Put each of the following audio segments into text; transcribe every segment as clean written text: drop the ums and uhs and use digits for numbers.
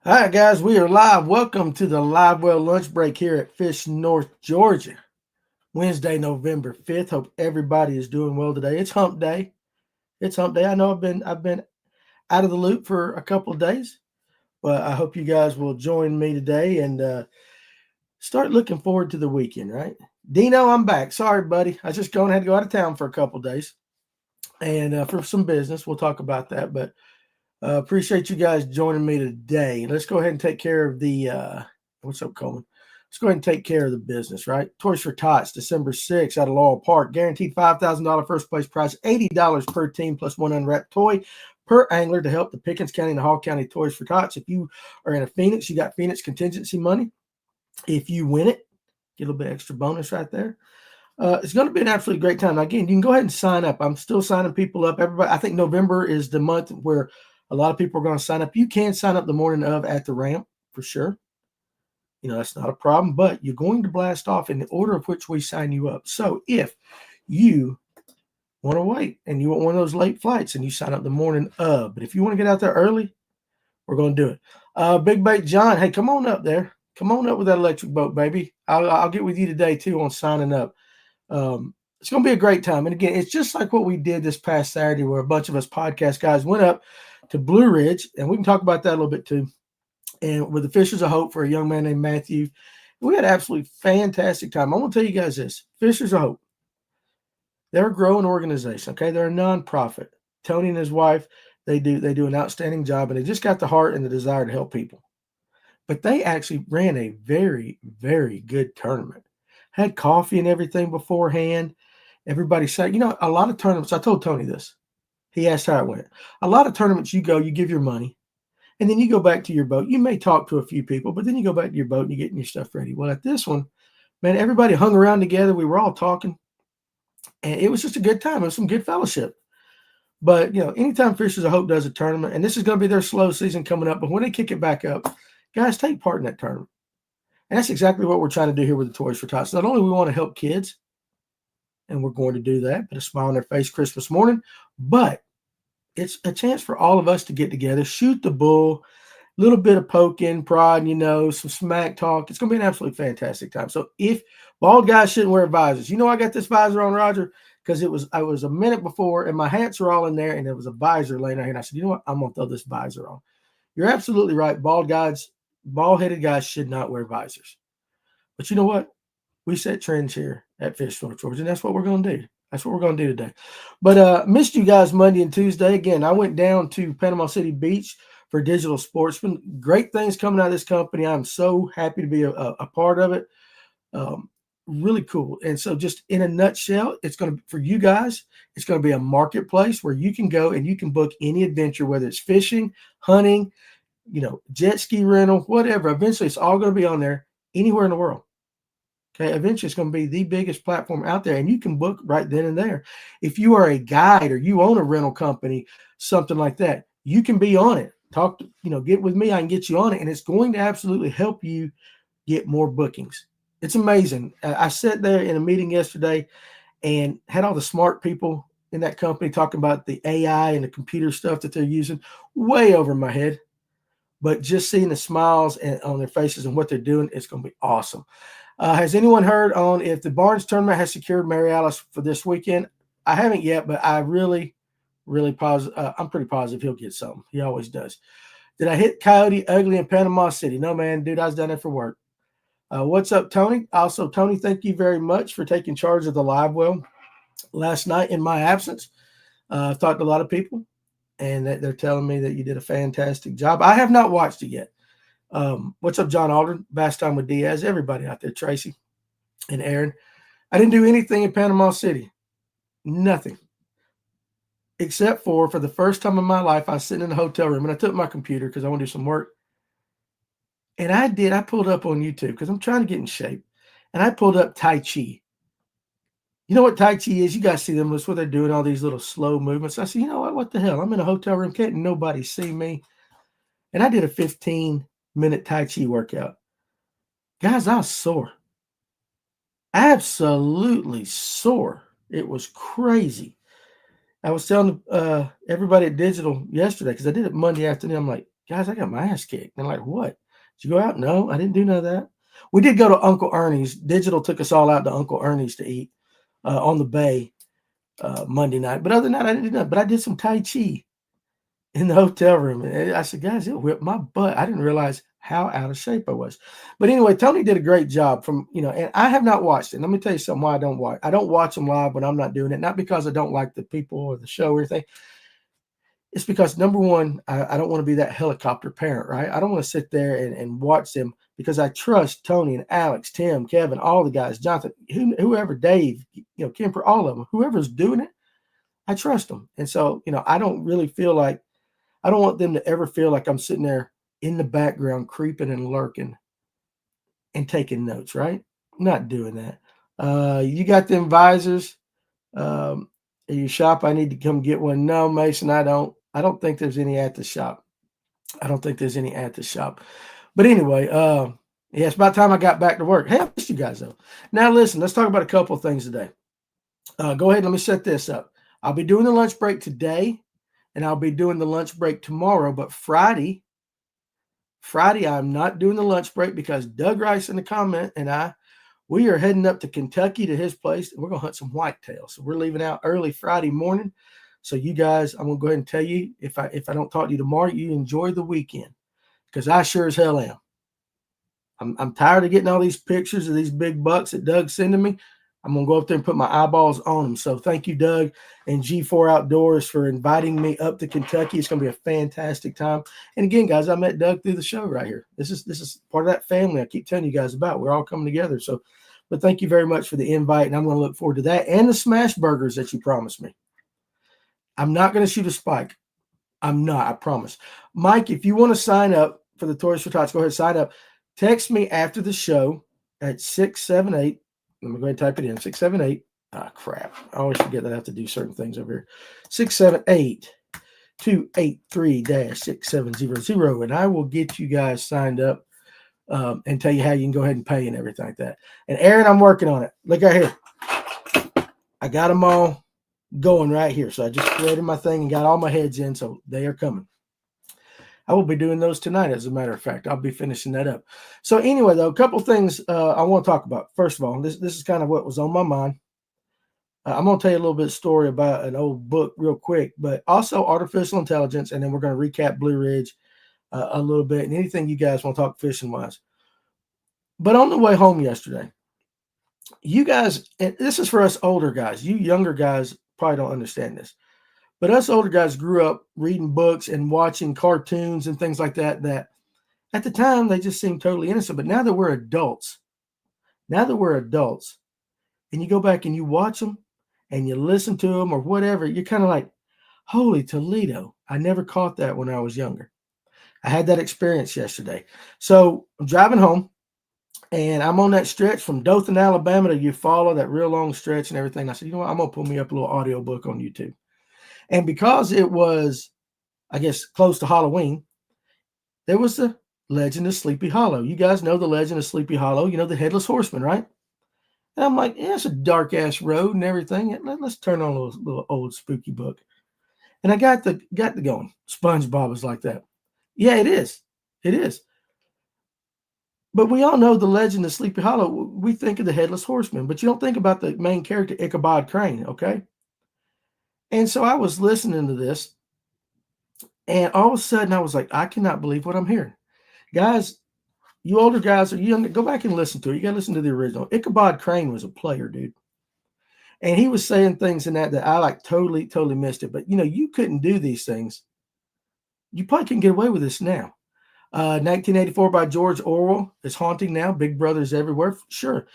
Hi, guys. We are live. Welcome to the Livewell lunch break here at Fish North, Georgia. Wednesday, November 5th. Hope everybody is doing well today. It's hump day. It's hump day. I know I've been out of the loop for a couple of days, but I hope you guys will join me today and start looking forward to the weekend, right? Dino, I'm back. Sorry, buddy. I just had to go out of town for a couple of days and for some business. We'll talk about that, but appreciate you guys joining me today. Let's go ahead and take care of the what's up, Coleman? Let's go ahead and take care of the business, right? Toys for Tots, December 6th out of Laurel Park. Guaranteed $5,000 first place prize, $80 per team plus one unwrapped toy per angler to help the Pickens County and the Hall County Toys for Tots. If you are in a Phoenix, you got Phoenix contingency money. If you win it, get a little bit extra bonus right there. It's going to be an absolutely great time. Again, you can go ahead and sign up. I'm still signing people up. Everybody, I think November is the month where a lot of people are going to sign up. You can sign up the morning of at the ramp for sure. That's not a problem, but you're going to blast off in the order of which we sign you up. So if you want to wait and you want one of those late flights and you sign up the morning of, but if you want to get out there early, we're going to do it. Big Bait John, hey, come on up there. Come on up with that electric boat, baby. I'll get with you today too on signing up. It's going to be a great time. And again, it's just like what we did this past Saturday where a bunch of us podcast guys went up to Blue Ridge, and we can talk about that a little bit too. And with the Fishers of Hope for a young man named Matthew, we had an absolutely fantastic time. I want to tell you guys this: Fishers of Hope, they're a growing organization. Okay, they're a nonprofit. Tony and his wife, they do an outstanding job, and they just got the heart and the desire to help people. But they actually ran a very, very good tournament. Had coffee and everything beforehand. Everybody said, a lot of tournaments. I told Tony this. He asked how it went. A lot of tournaments, you go, you give your money, and then you go back to your boat. You may talk to a few people, but then you go back to your boat and you're getting your stuff ready. Well, at this one, man, everybody hung around together. We were all talking, and it was just a good time. It was some good fellowship. But, anytime Fishers of Hope does a tournament, and this is going to be their slow season coming up, but when they kick it back up, guys, take part in that tournament. And that's exactly what we're trying to do here with the Toys for Tots. Not only we want to help kids, and we're going to do that, put a smile on their face Christmas morning, but it's a chance for all of us to get together, shoot the bull, a little bit of poking, prod, some smack talk. It's going to be an absolutely fantastic time. So if bald guys shouldn't wear visors, I got this visor on, Roger, because I was a minute before, and my hats are all in there, and there was a visor laying out here, and I said, you know what, I'm going to throw this visor on. You're absolutely right. Bald-headed guys should not wear visors. But you know what? We set trends here at Fish North, Georgia, and that's what we're going to do. That's what we're going to do today. But missed you guys Monday and Tuesday. Again, I went down to Panama City Beach for Digital Sportsman. Great things coming out of this company. I'm so happy to be a part of it. Really cool. And so just in a nutshell, it's going to, for you guys, it's going to be a marketplace where you can go and you can book any adventure, whether it's fishing, hunting, jet ski rental, whatever. Eventually, it's all going to be on there anywhere in the world. Okay, eventually it's going to be the biggest platform out there, and you can book right then and there. If you are a guide or you own a rental company, something like that, you can be on it. Get with me. I can get you on it, and it's going to absolutely help you get more bookings. It's amazing. I sat there in a meeting yesterday and had all the smart people in that company talking about the AI and the computer stuff that they're using, way over my head. But just seeing the smiles on their faces and what they're doing, it's going to be awesome. Has anyone heard on if the Barnes tournament has secured Mary Alice for this weekend? I haven't yet, but I really positive. I'm pretty positive he'll get something. He always does. Did I hit Coyote Ugly in Panama City? No, man, dude, I was down there for work. What's up, Tony? Also, Tony, thank you very much for taking charge of the Livewell last night in my absence. I've talked to a lot of people, and they're telling me that you did a fantastic job. I have not watched it yet. What's up, John Aldrin? Bass time with Diaz. Everybody out there, Tracy and Aaron. I didn't do anything in Panama City. Nothing. Except for the first time in my life, I was sitting in the hotel room, and I took my computer because I want to do some work. And I pulled up on YouTube because I'm trying to get in shape. And I pulled up Tai Chi. You know what Tai Chi is? You guys see them. That's what they're doing, all these little slow movements. I said, you know what the hell? I'm in a hotel room. Can't nobody see me? And I did a 15-minute Tai Chi workout. Guys, I was sore. Absolutely sore. It was crazy. I was telling everybody at Digital yesterday, because I did it Monday afternoon. I'm like, guys, I got my ass kicked. They're like, what? Did you go out? No, I didn't do none of that. We did go to Uncle Ernie's. Digital took us all out to Uncle Ernie's to eat on the bay Monday night. But other than that, I didn't do nothing. But I did some Tai Chi in the hotel room. And I said, guys, it whipped my butt. I didn't realize how out of shape I was. But anyway, Tony did a great job from, and I have not watched it. Let me tell you something why I don't watch. I don't watch them live when I'm not doing it. Not because I don't like the people or the show or anything. It's because, number one, I don't want to be that helicopter parent, right? I don't want to sit there and watch them because I trust Tony and Alex, Tim, Kevin, all the guys, Jonathan, whoever, Dave, Kemper, all of them, whoever's doing it, I trust them. And so, I don't really feel like, I don't want them to ever feel like I'm sitting there in the background, creeping and lurking and taking notes, right? I'm not doing that. You got them visors at your shop. I need to come get one. No, Mason, I don't. I don't think there's any at the shop. But anyway, yeah, it's about time I got back to work. Hey, I missed you guys, though. Now, listen, let's talk about a couple of things today. Go ahead. Let me set this up. I'll be doing the lunch break today, and I'll be doing the lunch break tomorrow. But Friday, I'm not doing the lunch break because Doug Rice in the comment and we are heading up to Kentucky to his place. And we're going to hunt some whitetails. So we're leaving out early Friday morning. So you guys, I'm going to go ahead and tell you, if I don't talk to you tomorrow, you enjoy the weekend because I sure as hell am. I'm tired of getting all these pictures of these big bucks that Doug's sending me. I'm going to go up there and put my eyeballs on them. So thank you, Doug and G4 Outdoors, for inviting me up to Kentucky. It's going to be a fantastic time. And again, guys, I met Doug through the show right here. This is part of that family I keep telling you guys about. We're all coming together. So, but thank you very much for the invite, and I'm going to look forward to that and the smash burgers that you promised me. I'm not going to shoot a spike. I'm not, I promise. Mike, if you want to sign up for the Toys for Tots, go ahead and sign up. Text me after the show at 678. Let me go ahead and type it in. 678. Crap. I always forget that I have to do certain things over here. 678-283-6700. And I will get you guys signed up and tell you how you can go ahead and pay and everything like that. And Aaron, I'm working on it. Look right here. I got them all going right here. So I just threaded my thing and got all my heads in. So they are coming. I will be doing those tonight, as a matter of fact. I'll be finishing that up. So anyway, though, a couple of things I want to talk about. First of all, this is kind of what was on my mind. I'm going to tell you a little bit of story about an old book real quick, but also artificial intelligence, and then we're going to recap Blue Ridge a little bit and anything you guys want to talk fishing-wise. But on the way home yesterday, you guys, and this is for us older guys. You younger guys probably don't understand this. But us older guys grew up reading books and watching cartoons and things like that, that at the time they just seemed totally innocent. But now that we're adults, and you go back and you watch them and you listen to them or whatever, you're kind of like, holy Toledo. I never caught that when I was younger. I had that experience yesterday. So I'm driving home and I'm on that stretch from Dothan, Alabama to Eufaula, that real long stretch and everything. I said, you know what? I'm going to pull me up a little audio book on YouTube. And because it was, I guess, close to Halloween, there was the Legend of Sleepy Hollow. You guys know the Legend of Sleepy Hollow. You know, the Headless Horseman, right? And I'm like, yeah, it's a dark-ass road and everything. Let's turn on a little old spooky book. And I got the going. SpongeBob is like that. Yeah, it is. It is. But we all know the Legend of Sleepy Hollow. We think of the Headless Horseman, but you don't think about the main character, Ichabod Crane, okay? And so I was listening to this, and all of a sudden I was like, I cannot believe what I'm hearing. Guys, you older guys or younger, go back and listen to it. You got to listen to the original. Ichabod Crane was a player, dude. And he was saying things in that I like totally missed it. But, you couldn't do these things. You probably couldn't get away with this now. 1984 by George Orwell is haunting now. Big Brother's everywhere. Sure.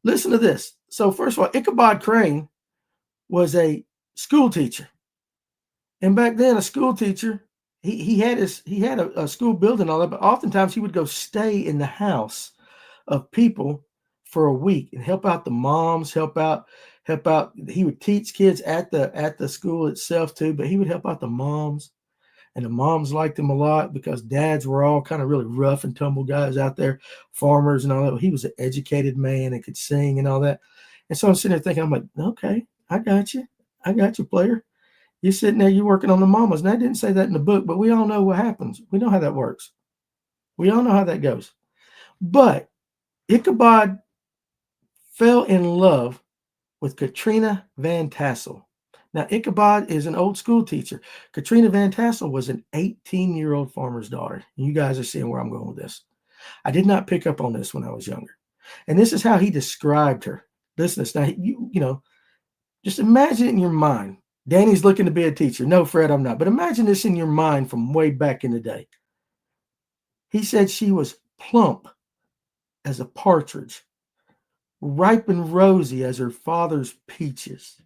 Listen to this. So first of all, Ichabod Crane was a school teacher. And back then, a school teacher, he had a school building and all that, but oftentimes he would go stay in the house of people for a week and help out the moms, help out. He would teach kids at the school itself too, but he would help out the moms. And the moms liked him a lot because dads were all kind of really rough and tumble guys out there, farmers and all that. He was an educated man and could sing and all that. And so I'm sitting there thinking, I'm like, okay, I got you, player. You're sitting there, you're working on the mamas. And I didn't say that in the book, but we all know what happens. We know how that works. We all know how that goes. But Ichabod fell in love with Katrina Van Tassel. Now, Ichabod is an old school teacher. Katrina Van Tassel was an 18-year-old farmer's daughter. You guys are seeing where I'm going with this. I did not pick up on this when I was younger. And this is how he described her. Listen, now, just imagine it in your mind. Danny's looking to be a teacher. No, Fred, I'm not. But imagine this in your mind from way back in the day. He said she was plump as a partridge, ripe and rosy as her father's peaches.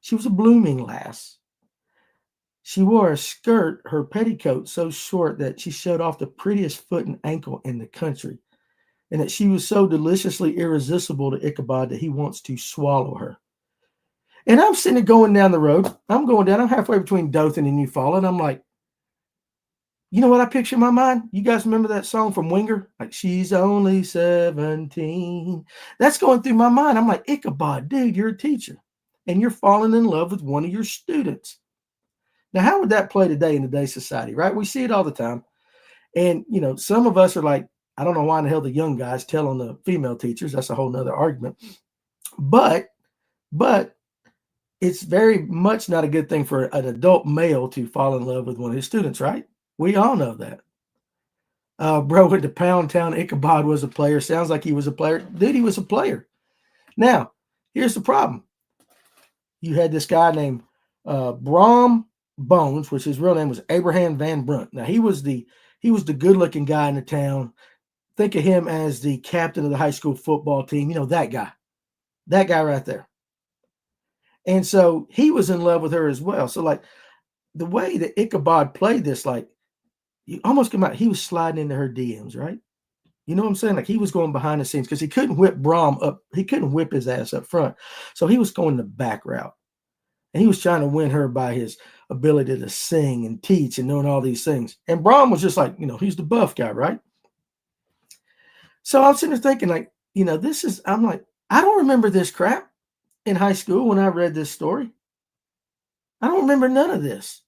She was a blooming lass. She wore a skirt, her petticoat so short that she showed off the prettiest foot and ankle in the country, and that she was so deliciously irresistible to Ichabod that he wants to swallow her. And I'm sitting there going down the road. I'm halfway between Dothan and Eufaula, and I'm like, you know what I picture in my mind? You guys remember that song from Winger? Like, she's only 17. That's going through my mind. I'm like, Ichabod, dude, you're a teacher, and you're falling in love with one of your students. Now, how would that play today in today's society, right? We see it all the time. And, some of us are like, I don't know why in the hell the young guys tell on the female teachers. That's a whole nother argument. But it's very much not a good thing for an adult male to fall in love with one of his students, right? We all know that. Bro went to Pound Town. Ichabod was a player. Sounds like he was a player. Dude, he was a player. Now, here's the problem. You had this guy named Brom Bones, which his real name was Abraham Van Brunt. Now, he was the good-looking guy in the town. Think of him as the captain of the high school football team. That guy right there. And so he was in love with her as well. So, like, the way that Ichabod played this, like, you almost come out, he was sliding into her DMs, right? You know what I'm saying? Like, he was going behind the scenes because he couldn't whip Brom up. He couldn't whip his ass up front. So he was going the back route. And he was trying to win her by his ability to sing and teach and knowing all these things. And Brom was just like, he's the buff guy, right? So I'm sitting there thinking, like, I'm like, I don't remember this crap in high school when I read this story. I don't remember none of this.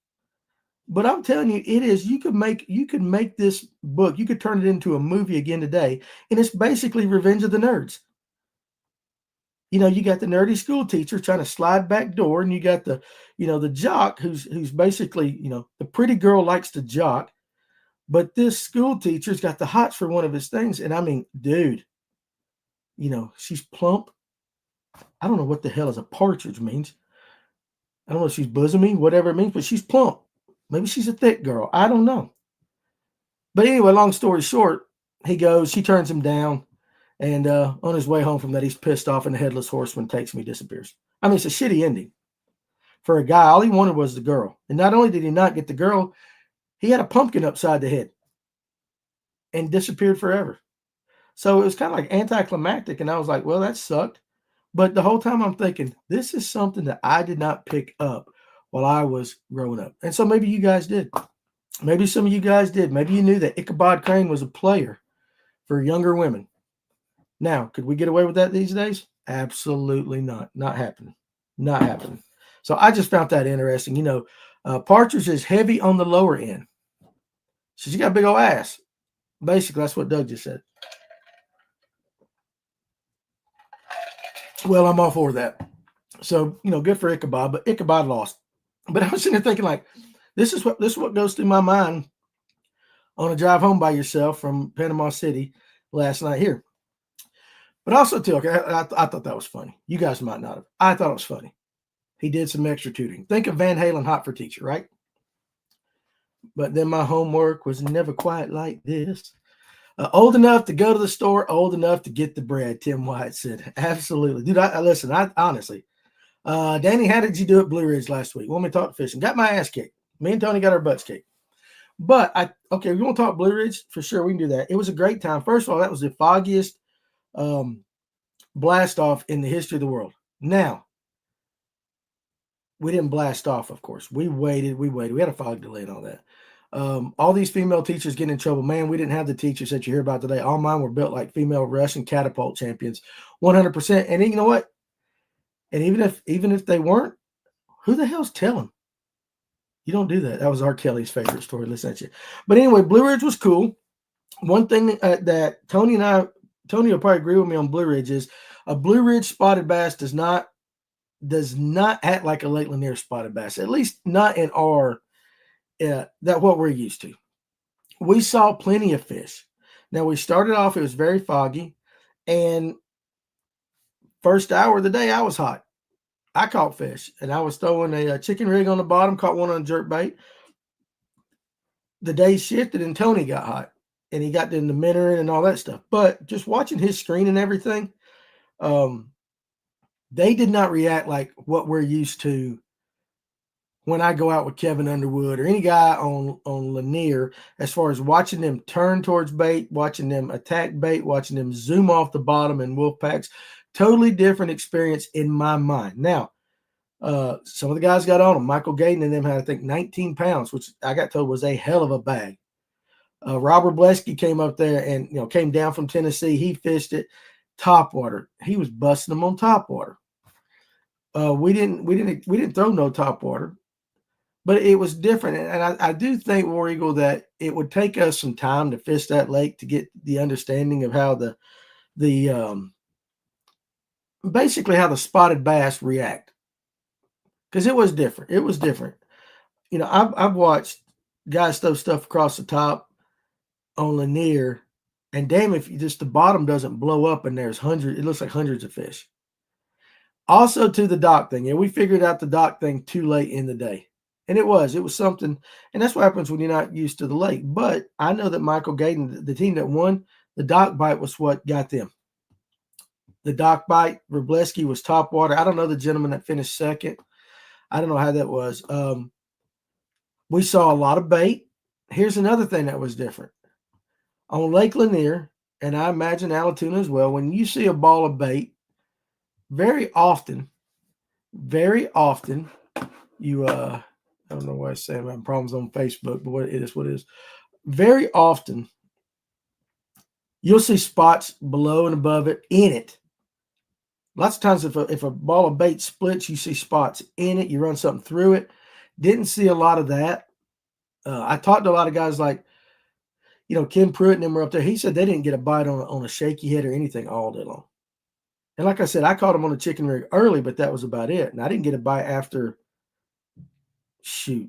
But I'm telling you, it is, you could make this book, you could turn it into a movie again today, and it's basically Revenge of the Nerds. You got the nerdy school teacher trying to slide back door, and you got the jock who's basically, the pretty girl likes to jock, but this school teacher's got the hots for one of his things. And I mean, dude, she's plump. I don't know what the hell is a partridge means. I don't know if she's bosomy, whatever it means, but she's plump. Maybe she's a thick girl. I don't know. But anyway, long story short, she turns him down. And on his way home from that, he's pissed off, and the headless horseman takes him, he disappears. I mean, it's a shitty ending. For a guy, all he wanted was the girl. And not only did he not get the girl, he had a pumpkin upside the head and disappeared forever. So it was kind of like anticlimactic. And I was like, well, that sucked. But the whole time I'm thinking, this is something that I did not pick up while I was growing up. And so maybe you guys did. Maybe some of you guys did. Maybe you knew that Ichabod Crane was a player for younger women. Now, could we get away with that these days? Absolutely not. Not happening. Not happening. So I just found that interesting. Partridge is heavy on the lower end. So she got a big old ass. Basically, that's what Doug just said. Well, I'm all for that. So, good for Ichabod, but Ichabod lost. But I was sitting there thinking, like, this is what goes through my mind on a drive home by yourself from Panama City last night here. But also, too, okay, I thought that was funny. You guys might not have. I thought it was funny. He did some extra tutoring. Think of Van Halen, Hot for Teacher, right? But then my homework was never quite like this. Old enough to go to the store, old enough to get the bread, Tim White said. Absolutely. Dude, I honestly, Danny, how did you do at Blue Ridge last week? Want me to talk fishing? Got my ass kicked. Me and Tony got our butts kicked. But, we want to talk Blue Ridge? For sure, we can do that. It was a great time. First of all, that was the foggiest blast off in the history of the world. Now, we didn't blast off, of course. We waited. We had a fog delay and all that. All these female teachers getting in trouble. Man, we didn't have the teachers that you hear about today. All mine were built like female Russian catapult champions, 100%. And you know what? And even if they weren't, who the hell's telling? You don't do that. That was R. Kelly's favorite story. Listen to you. But anyway, Blue Ridge was cool. One thing that Tony will probably agree with me on Blue Ridge is a Blue Ridge spotted bass does not act like a Lake Lanier spotted bass. At least not in our that what we're used to. We saw plenty of fish. Now we started off; it was very foggy, and first hour of the day I was hot. I caught fish, and I was throwing a chicken rig on the bottom, caught one on jerk bait. The day shifted, and Tony got hot, and he got into mentoring and all that stuff. But just watching his screen and everything, they did not react like what we're used to when I go out with Kevin Underwood or any guy on Lanier, as far as watching them turn towards bait, watching them attack bait, watching them zoom off the bottom in wolf packs. Totally different experience in my mind. Now, some of the guys got on them. Michael Gayden and them had, I think, 19 pounds, which I got told was a hell of a bag. Robert Blesky came up there and came down from Tennessee. He fished it topwater. He was busting them on topwater. We didn't throw no topwater, but it was different. And I do think, War Eagle, that it would take us some time to fish that lake to get the understanding of how the basically how the spotted bass react, because it was different. It was different. I've watched guys throw stuff across the top on Lanier, and damn if just the bottom doesn't blow up and there's hundreds. It looks like hundreds of fish. Also to the dock thing, and we figured out the dock thing too late in the day. And it was something, and that's what happens when you're not used to the lake. But I know that Michael Gayden, the team that won, the dock bite was what got them. The dock bite, Robleski was top water. I don't know the gentleman that finished second. I don't know how that was. We saw a lot of bait. Here's another thing that was different. On Lake Lanier, and I imagine Allatoona as well, when you see a ball of bait, very often, you I don't know why I'm saying I'm having problems on Facebook, but what it is. Very often, you'll see spots below and above it, in it. Lots of times, if a ball of bait splits, you see spots in it. You run something through it. Didn't see a lot of that. I talked to a lot of guys like, Ken Pruitt and them were up there. He said they didn't get a bite on a shaky head or anything all day long. And like I said, I caught him on a chicken rig early, but that was about it. And I didn't get a bite after,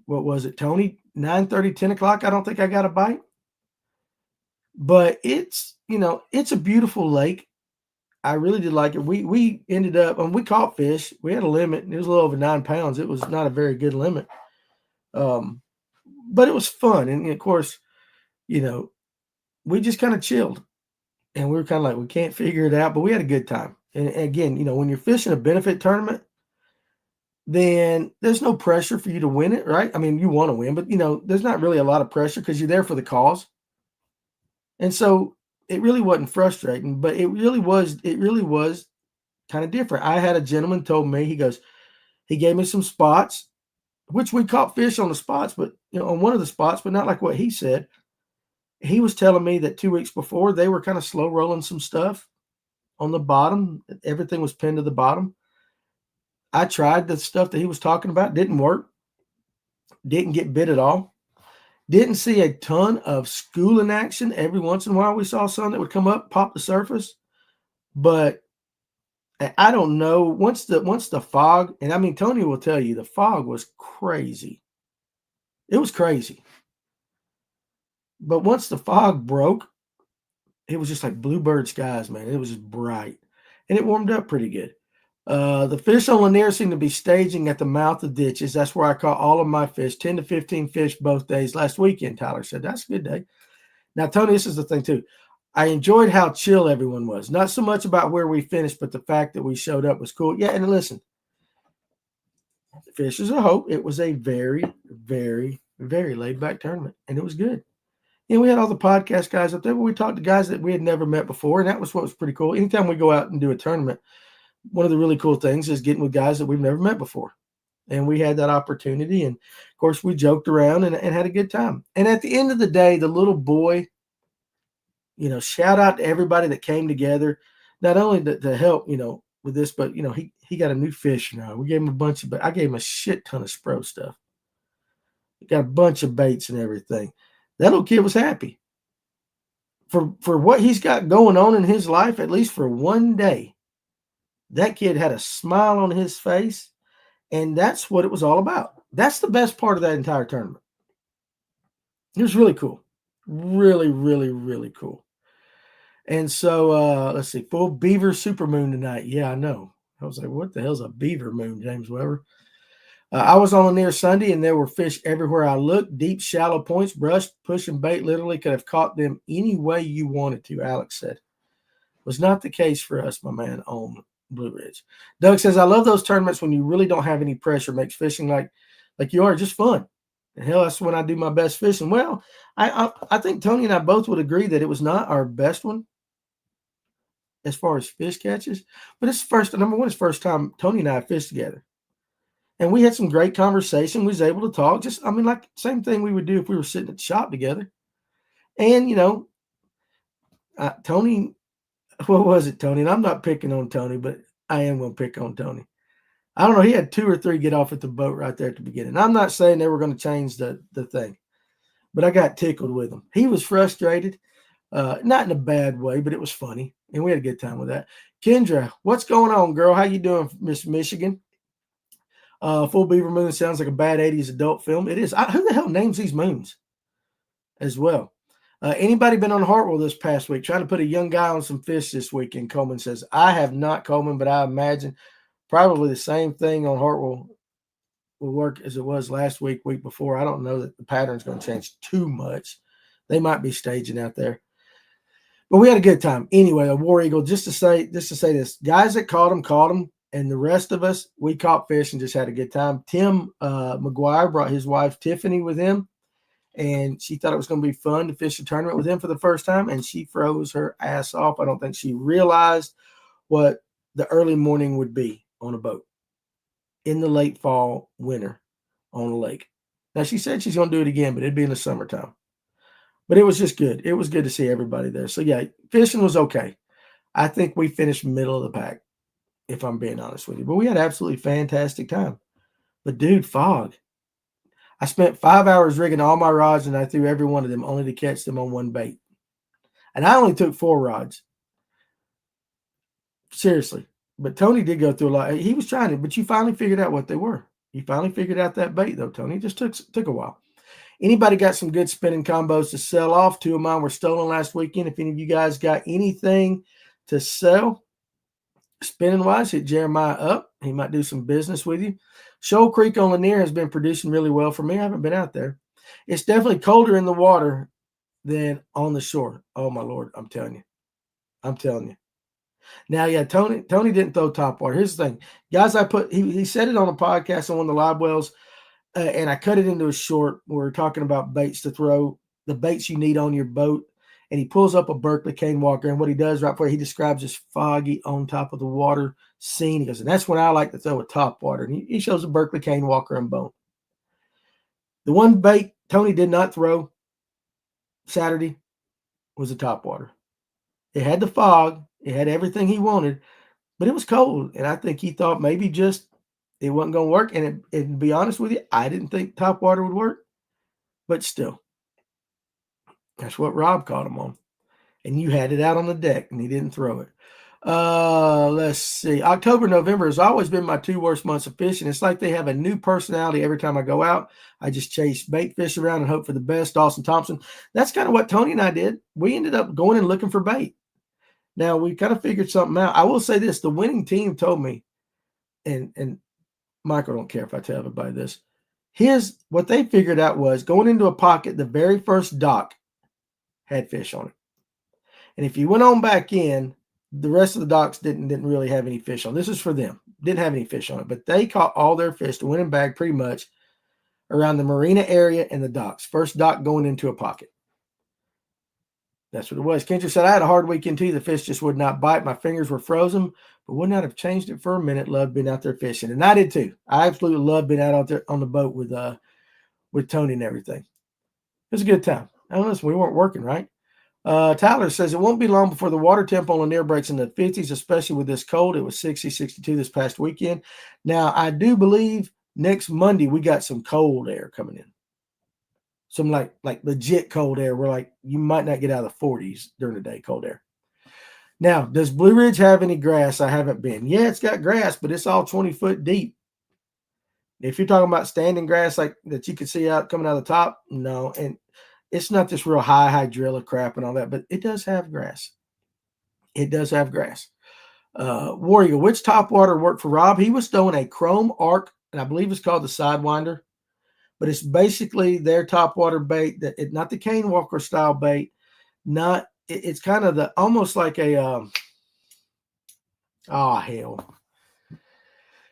what was it, Tony? 9:30, 10 o'clock. I don't think I got a bite. But it's a beautiful lake. I really did like it. We ended up, we caught fish. We had a limit. It was a little over 9 pounds. It was not a very good limit. But it was fun. And of course, we just kind of chilled. And we were kind of like, we can't figure it out, but we had a good time. And again, when you're fishing a benefit tournament, then there's no pressure for you to win it, right? I mean, you want to win, but there's not really a lot of pressure because you're there for the cause. And so it really wasn't frustrating, but it really was kind of different. I had a gentleman told me, he gave me some spots, which we caught fish on the spots, but on one of the spots, but not like what he said. He was telling me that 2 weeks before they were kind of slow rolling some stuff on the bottom. Everything was pinned to the bottom. I tried the stuff that he was talking about. Didn't work. Didn't get bit at all. Didn't see a ton of schooling action. Every once in a while we saw some that would come up, pop the surface. But I don't know. Once the fog, and I mean, Tony will tell you, the fog was crazy. It was crazy. But once the fog broke, it was just like bluebird skies, man. It was just bright. And it warmed up pretty good. The fish on Lanier seem to be staging at the mouth of ditches. That's where I caught all of my fish, 10 to 15 fish both days last weekend, Tyler said. That's a good day. Now, Tony, this is the thing, too. I enjoyed how chill everyone was. Not so much about where we finished, but the fact that we showed up was cool. Yeah, and listen, fish is a hope. It was a very, very, very laid-back tournament, and it was good. We had all the podcast guys up there, but we talked to guys that we had never met before, and that was what was pretty cool. Anytime we go out and do a tournament, one of the really cool things is getting with guys that we've never met before. And we had that opportunity. And, of course, we joked around and had a good time. And at the end of the day, the little boy, shout out to everybody that came together, not only to help, with this, but, he got a new fish. We gave him I gave him a shit ton of Spro stuff. Got a bunch of baits and everything. That little kid was happy. For what he's got going on in his life, at least for one day, that kid had a smile on his face, and that's what it was all about. That's the best part of that entire tournament. It was really cool. Really, really, really cool. And so let's see, full beaver supermoon tonight. Yeah, I know. I was like, what the hell's a beaver moon, James Weber? I was on the near Sunday, and there were fish everywhere I looked. Deep, shallow points, brush, pushing bait. Literally could have caught them any way you wanted to, Alex said. Was not the case for us, my man, on Blue Ridge. Doug says, I love those tournaments when you really don't have any pressure. Makes fishing like you are just fun. And hell, that's when I do my best fishing. Well, I think Tony and I both would agree that it was not our best one as far as fish catches, but it's number one, it's first time Tony and I fished together. And we had some great conversation. We was able to talk. Just, like same thing we would do if we were sitting at the shop together. And, Tony, what was it, Tony? And I'm not picking on Tony, but I am going to pick on Tony. I don't know. He had 2 or 3 get off at the boat right there at the beginning. I'm not saying they were going to change the thing, but I got tickled with him. He was frustrated, not in a bad way, but it was funny. And we had a good time with that. Kendra, what's going on, girl? How you doing, Miss Michigan? Full Beaver Moon sounds like a bad 80s adult film. It is. Who the hell names these moons as well? Anybody been on Hartwell this past week? Trying to put a young guy on some fish this weekend, Coleman says. I have not, Coleman, but I imagine probably the same thing on Hartwell will work as it was last week before. I don't know that the pattern's going to change too much. They might be staging out there. But we had a good time. Anyway, a War Eagle, just to say this. Guys that caught them. And the rest of us, we caught fish and just had a good time. Tim McGuire brought his wife, Tiffany, with him. And she thought it was going to be fun to fish a tournament with him for the first time. And she froze her ass off. I don't think she realized what the early morning would be on a boat in the late fall, winter on a lake. Now, she said she's going to do it again, but it'd be in the summertime. But it was just good. It was good to see everybody there. So, yeah, fishing was okay. I think we finished middle of the pack, if I'm being honest with you. But we had absolutely fantastic time. But, dude, fog. I spent 5 hours rigging all my rods, and I threw every one of them only to catch them on one bait. And I only took 4 rods. Seriously. But Tony did go through a lot. He was trying to, but you finally figured out what they were. You finally figured out that bait, though, Tony. It just took a while. Anybody got some good spinning combos to sell off? 2 of mine were stolen last weekend. If any of you guys got anything to sell, spinning wise, hit Jeremiah up. He might do some business with you. Shoal Creek on Lanier has been producing really well for me. I haven't been out there. It's definitely colder in the water than on the shore. Oh, my Lord. I'm telling you. Now, yeah, Tony didn't throw top water. Here's the thing. Guys, he said it on a podcast on one of the Livewells, and I cut it into a short. We're talking about baits to throw, the baits you need on your boat. And he pulls up a Berkeley cane walker, and what he does right before he describes this foggy on top of the water scene. He goes, and that's when I like to throw a top water. And he shows a Berkeley cane walker and bone. The one bait Tony did not throw Saturday was a top water. It had the fog. It had everything he wanted, but it was cold. And I think he thought maybe just it wasn't going to work. And to be honest with you, I didn't think top water would work, but still. That's what Rob caught him on. And you had it out on the deck, and he didn't throw it. Let's see. October, November has always been my 2 worst months of fishing. It's like they have a new personality every time I go out. I just chase bait fish around and hope for the best. Dawson Thompson. That's kind of what Tony and I did. We ended up going and looking for bait. Now, we kind of figured something out. I will say this. The winning team told me, and Michael don't care if I tell everybody this. What they figured out was going into a pocket, the very first dock had fish on it. And if you went on back in, the rest of the docks didn't really have any fish on. This is for them. Didn't have any fish on it. But they caught all their fish to win and bag pretty much around the marina area and the docks. First dock going into a pocket. That's what it was. Kendra said, I had a hard weekend too. The fish just would not bite. My fingers were frozen, but would not have changed it for a minute. Loved being out there fishing. And I did too. I absolutely loved being out there on the boat with Tony and everything. It was a good time. I don't know, we weren't working, right? Tyler says, it won't be long before the water temp on Lanier breaks in the 50s, especially with this cold. It was 60, 62 this past weekend. Now, I do believe next Monday we got some cold air coming in. some like legit cold air where like you might not get out of the 40s during the day, cold air. Now, does Blue Ridge have any grass? I haven't been. Yeah, it's got grass, but it's all 20 foot deep. If you're talking about standing grass like that you can see out coming out of the top, no. And it's not this real high hydrilla crap and all that, but it does have grass. It does have grass. Warrior, which top water worked for Rob? He was throwing a chrome arc, and I believe it's called the Sidewinder, but it's basically their top water bait, that not the cane walker style bait. It's kind of the almost like a hell.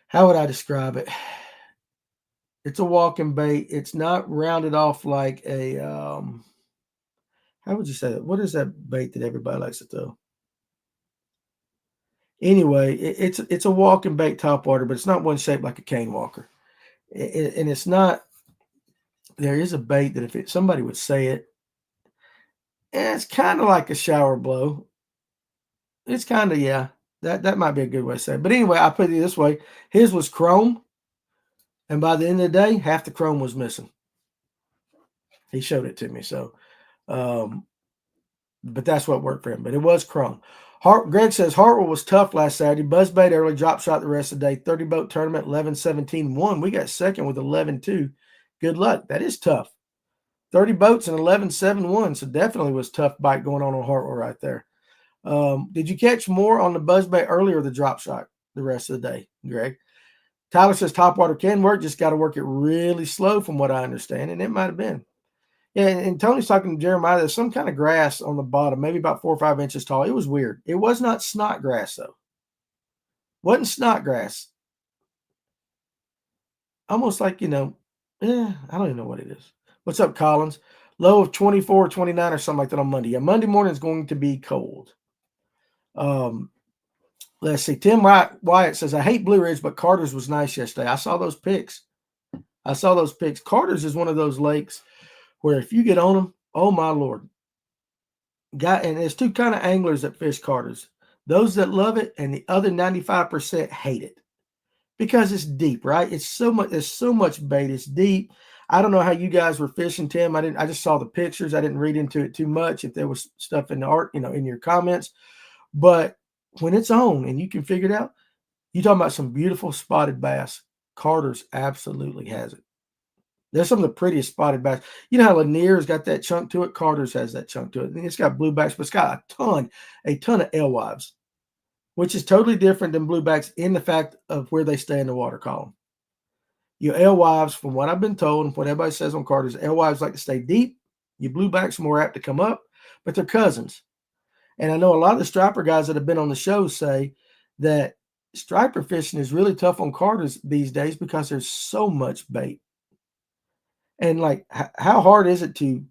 How would I describe it? It's a walking bait. It's not rounded off like a how would you say that? What is that bait that everybody likes to throw? Anyway, it's a walking bait top water, but it's not one shaped like a cane walker. And it's not. There is a bait that if somebody would say it, it's kind of like a shower blow. It's kind of, yeah. That might be a good way to say it. But anyway, I put it this way. His was chrome. And by the end of the day, half the chrome was missing. He showed it to me. So, but that's what worked for him. But it was chrome. Greg says Hartwell was tough last Saturday. Buzzbait early, drop shot the rest of the day. 30 boat tournament, 11-17-1. We got second with 11-2. Good luck. That is tough. 30 boats and 11-7-1. So definitely was tough bite going on Hartwell right there. Did you catch more on the buzzbait early or the drop shot the rest of the day, Greg? Tyler says top water can work. Just got to work it really slow from what I understand. And it might have been. Yeah, and Tony's talking to Jeremiah. There's some kind of grass on the bottom, maybe about 4 or 5 inches tall. It was weird. It was not snot grass, though. Wasn't snot grass. Almost like, I don't even know what it is. What's up, Collins? Low of 24, 29 or something like that on Monday. Yeah, Monday morning is going to be cold. Let's see. Tim Wyatt says, I hate Blue Ridge, but Carter's was nice yesterday. I saw those pics. Carter's is one of those lakes where if you get on them, oh my Lord. And there's two kind of anglers that fish Carter's. Those that love it and the other 95% hate it. Because it's deep, right? There's so much bait. It's deep. I don't know how you guys were fishing, Tim. I just saw the pictures. I didn't read into it too much if there was stuff in the art, in your comments. But when it's on and you can figure it out, you're talking about some beautiful spotted bass. Carter's absolutely has it. There's some of the prettiest spotted bass. You know how Lanier's got that chunk to it? Carter's has that chunk to it. And it's got bluebacks, but it's got a ton of alewives, which is totally different than bluebacks in the fact of where they stay in the water column. Your alewives, from what I've been told and what everybody says on Carter's, alewives like to stay deep. Your bluebacks are more apt to come up, but they're cousins. And I know a lot of the striper guys that have been on the show say that striper fishing is really tough on Carter's these days because there's so much bait. And like, how hard is it to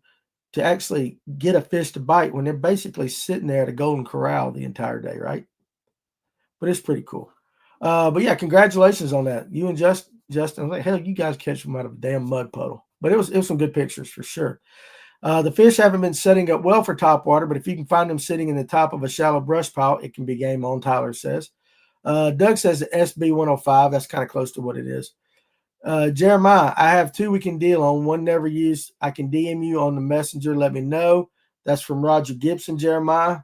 actually get a fish to bite when they're basically sitting there at a golden corral the entire day, right? But it's pretty cool. But yeah, congratulations on that. You and Justin, I was like, hell, you guys catch them out of a damn mud puddle. But it was some good pictures for sure. The fish haven't been setting up well for top water, but if you can find them sitting in the top of a shallow brush pile, it can be game on, Tyler says. Doug says the SB 105. That's kind of close to what it is. Jeremiah, I have 2 we can deal on. One never used. I can DM you on the messenger. Let me know. That's from Roger Gibson, Jeremiah.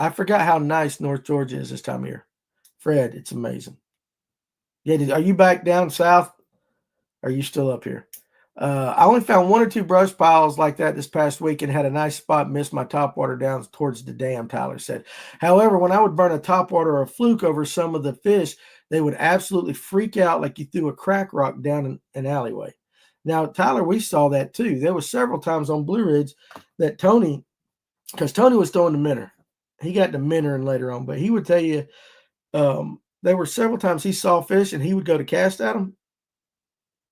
I forgot how nice North Georgia is this time of year. Fred, it's amazing. Yeah, are you back down south? Or are you still up here? I only found 1 or 2 brush piles like that this past week and had a nice spot, missed my topwater down towards the dam, Tyler said. However, when I would burn a topwater or a fluke over some of the fish, they would absolutely freak out like you threw a crack rock down an alleyway. Now, Tyler, we saw that too. There were several times on Blue Ridge that Tony, because Tony was throwing the minnow. He got the minnow later on, but he would tell you there were several times he saw fish and he would go to cast at them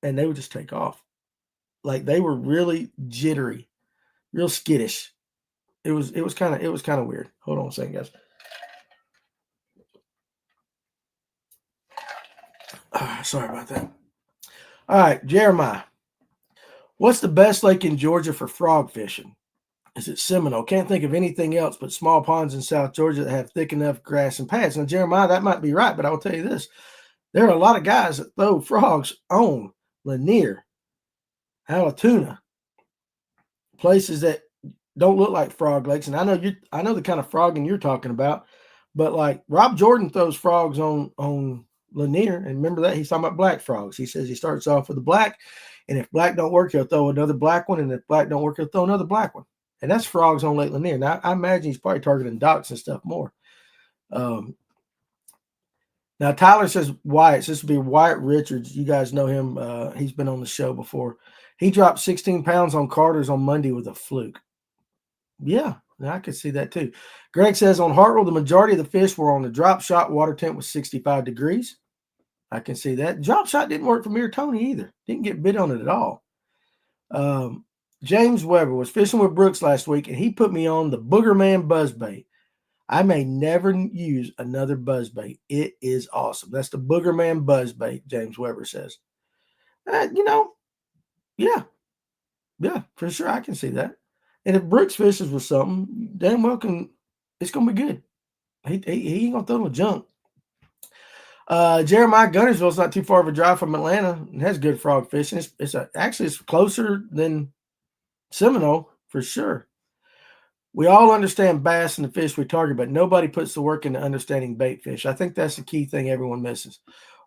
and they would just take off. Like they were really jittery, real skittish. It was kind of weird. Hold on a second, guys. Sorry about that. All right, Jeremiah. What's the best lake in Georgia for frog fishing? Is it Seminole? Can't think of anything else but small ponds in South Georgia that have thick enough grass and pads. Now, Jeremiah, that might be right, but I will tell you this. There are a lot of guys that throw frogs on Lanier. Alatoona, places that don't look like frog lakes. And I know the kind of frogging you're talking about, but like Rob Jordan throws frogs on Lanier, and remember that he's talking about black frogs. He says he starts off with a black, and if black don't work, he'll throw another black one, and if black don't work, he'll throw another black one. And that's frogs on Lake Lanier. Now I imagine he's probably targeting docks and stuff more. Now Tyler says Wyatt. This would be Wyatt Richards. You guys know him. He's been on the show before. He dropped 16 pounds on Carter's on Monday with a fluke. Yeah, I could see that too. Greg says on Hartwell, the majority of the fish were on the drop shot. Water temp was 65 degrees. I can see that. Drop shot didn't work for me or Tony either. Didn't get bit on it at all. James Weber was fishing with Brooks last week, and he put me on the Boogerman buzzbait. I may never use another buzzbait. It is awesome. That's the Boogerman buzzbait, James Weber says. Yeah, for sure. I can see that. And if Brooks fishes with something, damn well it's going to be good. He ain't going to throw no junk. Jeremiah Gunnersville's not too far of a drive from Atlanta. It has good frog fishing. It's closer than Seminole for sure. We all understand bass and the fish we target, but nobody puts the work into understanding bait fish. I think that's the key thing everyone misses.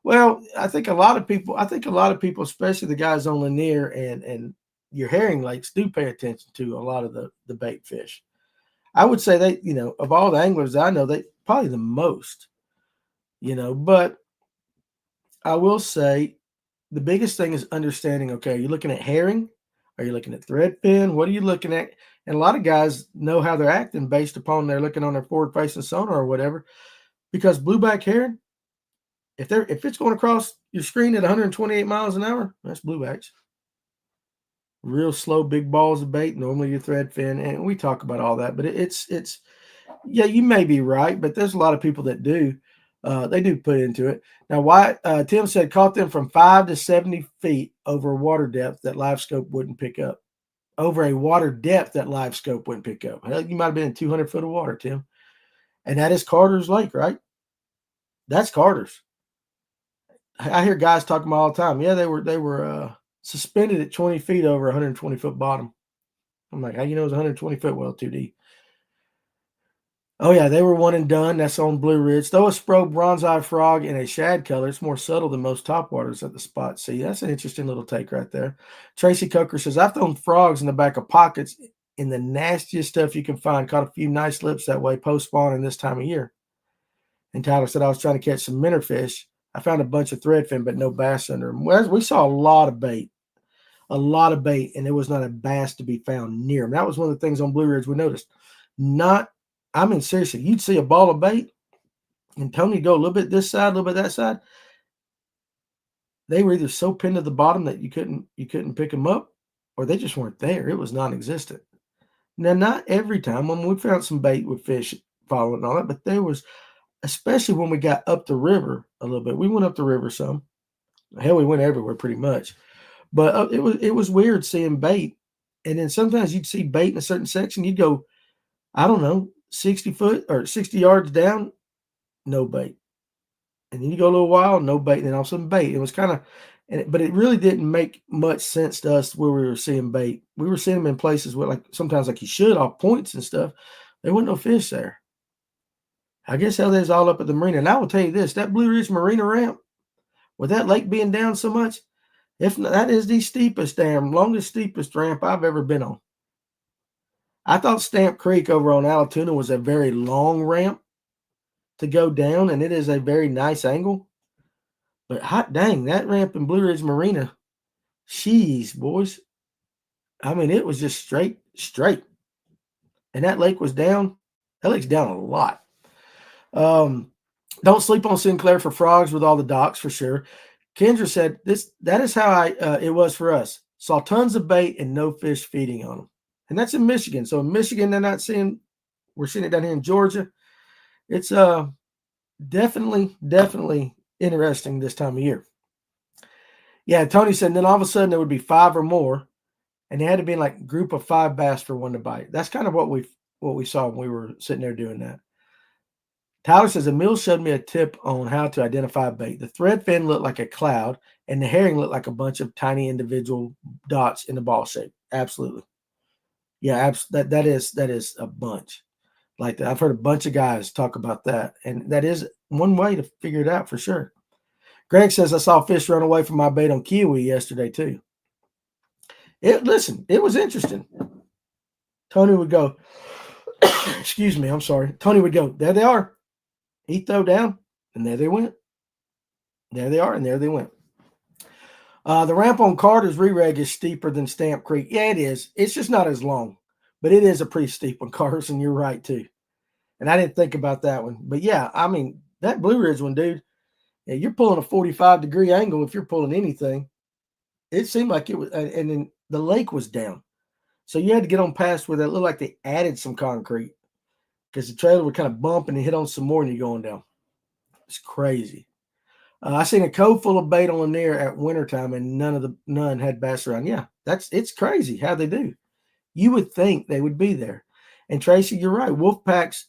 Well, I think a lot of people, especially the guys on Lanier and your herring lakes, do pay attention to a lot of the bait fish. I would say they, of all the anglers I know, they probably the most, but I will say the biggest thing is understanding, okay, are you looking at herring? Are you looking at threadfin? What are you looking at? And a lot of guys know how they're acting based upon they're looking on their forward-facing sonar or whatever. Because blueback herring, if it's going across your screen at 128 miles an hour, that's bluebacks. Real slow, big balls of bait. Normally your threadfin, and we talk about all that. But it's yeah, you may be right, but there's a lot of people that do. They do put into it. Now, why Tim said caught them from 5 to 70 feet over water depth that live scope wouldn't pick up. Over a water depth that live scope wouldn't pick up. Hell, you might have been in 200 foot of water, Tim. And that is Carter's Lake, right? That's Carter's. I hear guys talking about all the time. Yeah, they were suspended at 20 feet over 120 foot bottom. I'm like, how you know it's 120 foot? Well, 2D. Oh, yeah, they were one and done. That's on Blue Ridge. Throw a Spro bronze eye frog in a shad color. It's more subtle than most topwaters at the spot. See, that's an interesting little take right there. Tracy Coker says, I've thrown frogs in the back of pockets in the nastiest stuff you can find. Caught a few nice lips that way post-spawn in this time of year. And Tyler said, I was trying to catch some minnow fish. I found a bunch of threadfin, but no bass under them. Well, we saw a lot of bait, and there was not a bass to be found near them. That was one of the things on Blue Ridge we noticed. Seriously, you'd see a ball of bait and Tony go a little bit this side, a little bit that side. They were either so pinned to the bottom that you couldn't pick them up, or they just weren't there. It was non-existent. Now, not every time. When we found some bait with fish following and all that, but there was, especially when we got up the river a little bit. We went up the river some. Hell, we went everywhere pretty much. But it was weird seeing bait. And then sometimes you'd see bait in a certain section. You'd go, I don't know, 60 foot or 60 yards down, no bait. And then you go a little while, no bait, and then all of a sudden bait. It was kind of, but it really didn't make much sense to us where we were seeing bait. We were seeing them in places where, like, sometimes like you should, off points and stuff. There wasn't no fish there. I guess how there's all up at the marina. And I will tell you this, that Blue Ridge Marina ramp, with that lake being down so much, that is the longest, steepest ramp I've ever been on. I thought Stamp Creek over on Alatoona was a very long ramp to go down, and it is a very nice angle. But hot dang, that ramp in Blue Ridge Marina, jeez, boys. I mean, it was just straight. And that lake was down. That lake's down a lot. Don't sleep on Sinclair for frogs with all the docks, for sure. Kendra said, that is how it was for us. Saw tons of bait and no fish feeding on them. And that's in Michigan. So in Michigan, we're seeing it down here in Georgia. It's definitely interesting this time of year. Yeah, Tony said, and then all of a sudden there would be 5 or more, and they had to be in like a group of 5 bass for one to bite. That's kind of what we saw when we were sitting there doing that. Tyler says, Emil showed me a tip on how to identify bait. The threadfin looked like a cloud, and the herring looked like a bunch of tiny individual dots in the ball shape. Absolutely. Yeah, that is a bunch like that. I've heard a bunch of guys talk about that, and that is one way to figure it out for sure. Greg says, I saw fish run away from my bait on Kiwi yesterday too. Listen, it was interesting. Tony would go, excuse me, I'm sorry. Tony would go, there they are. He'd throw down, and there they went. There they are, and there they went. The ramp on Carter's re-reg is steeper than Stamp Creek. Yeah, it is. It's just not as long, but it is a pretty steep one, Carter's, and you're right too. And I didn't think about that one. But yeah, I mean, that Blue Ridge one, dude, yeah, you're pulling a 45-degree angle if you're pulling anything. It seemed like it was, and then the lake was down. So you had to get on past where that looked like they added some concrete because the trailer would kind of bump and hit on some more and you're going down. It's crazy. I seen a cove full of bait on Lanier at wintertime and none had bass around. Yeah, it's crazy how they do. You would think they would be there. And Tracy, you're right. Wolf packs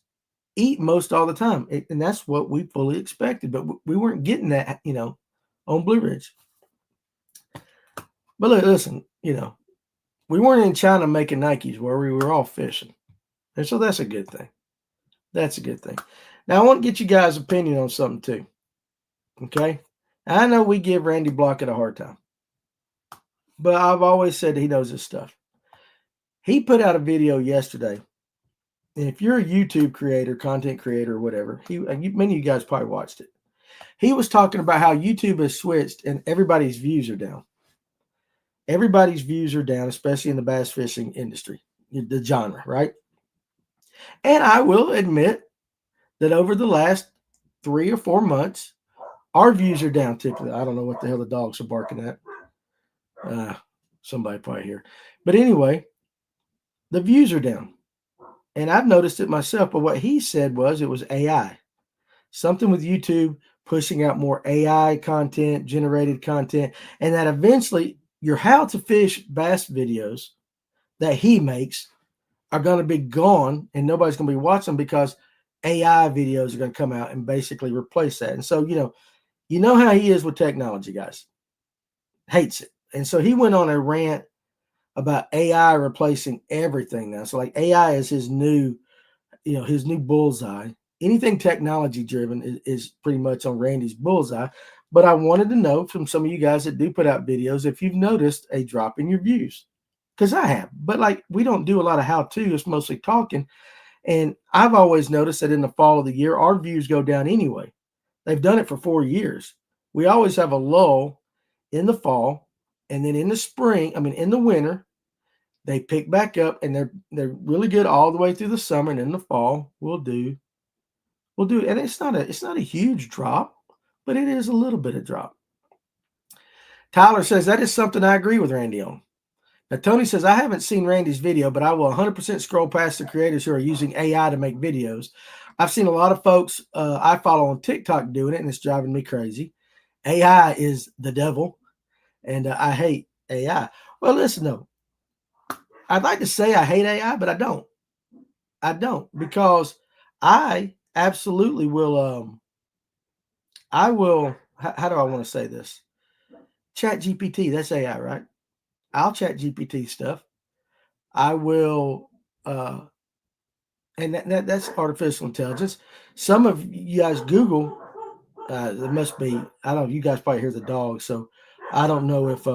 eat most all the time. And that's what we fully expected, but we weren't getting that, on Blue Ridge. But listen, we weren't in China making Nikes where we were all fishing. And so that's a good thing. That's a good thing. Now, I want to get you guys' opinion on something too. Okay? I know we give Randy Blauket a hard time. But I've always said he knows his stuff. He put out a video yesterday. And if you're a YouTube creator, content creator, or whatever, many of you guys probably watched it. He was talking about how YouTube has switched and everybody's views are down. Everybody's views are down, especially in the bass fishing industry, the genre, right? And I will admit that over the last 3 or 4 months, our views are down typically. I don't know what the hell the dogs are barking at. Somebody probably here. But anyway, the views are down. And I've noticed it myself, but what he said was it was AI. Something with YouTube pushing out more AI content, generated content, and that eventually your how to fish bass videos that he makes are going to be gone and nobody's going to be watching because AI videos are going to come out and basically replace that. And so, you know how he is with technology, guys. Hates it. And so he went on a rant about AI replacing everything now. So like AI is his new bullseye. Anything technology driven is pretty much on Randy's bullseye. But I wanted to know from some of you guys that do put out videos if you've noticed a drop in your views. Because I have. But we don't do a lot of how-to. It's mostly talking. And I've always noticed that in the fall of the year, our views go down anyway. They've done it for 4 years. We always have a lull in the fall. And then in the winter, they pick back up and they're really good all the way through the summer. And in the fall, we'll do. And it's not a huge drop, but it is a little bit of drop. Tyler says that is something I agree with Randy on. Now, Tony says, I haven't seen Randy's video, but I will 100% scroll past the creators who are using AI to make videos. I've seen a lot of folks I follow on TikTok doing it, and it's driving me crazy. AI is the devil, and I hate AI. Well, listen, though. I'd like to say I hate AI, but I don't. I don't, because I absolutely will. How do I want to say this? Chat GPT, that's AI, right? I'll chat GPT stuff. I will, and that's artificial intelligence. Some of you guys Google, it must be, I don't know, you guys probably hear the dog, so I don't know if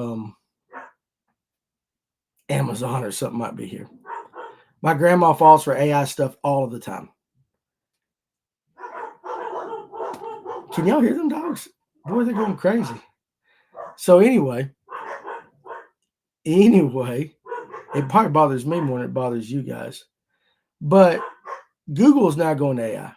Amazon or something might be here. My grandma falls for AI stuff all of the time. Can y'all hear them dogs? Boy, they're going crazy. So anyway, it probably bothers me more than it bothers you guys. But Google is now going to AI.